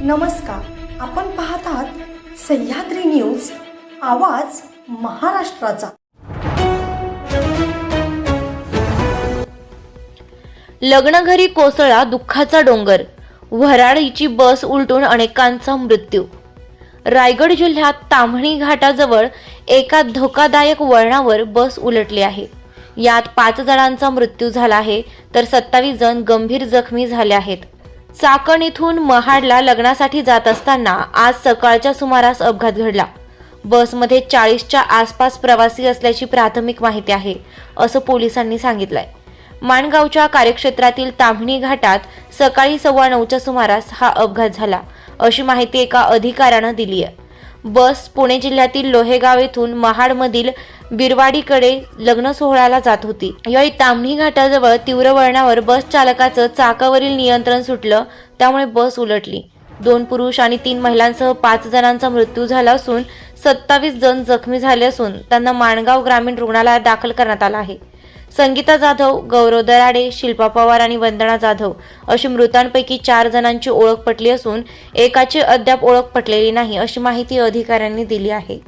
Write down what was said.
नमस्कार, आपण पाहत आहात सह्याद्री न्यूज, आवाज महाराष्ट्राचा। लग्नघरी कोसळला दुःखाचा डोंगर, वऱ्हाडीची बस उलटून अनेकांचा मृत्यू। रायगड जिल्ह्यात ताम्हणी घाटाजवळ एका धोकादायक वळणावर बस उलटली आहे। यात 5 जणांचा मृत्यू झाला आहे तर 27 जण गंभीर जखमी झाले आहेत। चाकण इथून महाडला लग्नासाठी जात असताना आज सकाळच्या सुमारास अपघात घडला। बसमध्ये 40च्या आसपास प्रवासी असल्याची प्राथमिक माहिती आहे, असं पोलिसांनी सांगितलंय। माणगावच्या कार्यक्षेत्रातील ताम्हणी घाटात सकाळी 9:15च्या सुमारास हा अपघात झाला, अशी माहिती एका अधिकाऱ्यानं दिली आहे। बस पुणे जिल्ह्यातील लोहेगाव येथून महाडमधील बिरवाडीकडे लग्न सोहळ्याला जात होती। यावेळी ताम्हणी घाटाजवळ तीव्र वळणावर बस चालकाचं चाकावरील नियंत्रण सुटलं, त्यामुळे बस उलटली। 2 पुरुष आणि 3 महिलांसह 5 जणांचा मृत्यू झाला असून 27 जण जखमी झाले असून त्यांना माणगाव ग्रामीण रुग्णालयात दाखल करण्यात आलं आहे। संगीता जाधव, गौरव दराडे, शिल्पा पवार आणि वंदना जाधव अशी मृतांपैकी 4 जणांची ओळख पटली असून एकाची अद्याप ओळख पटलेली नाही, अशी माहिती अधिकाऱ्यांनी दिली आहे।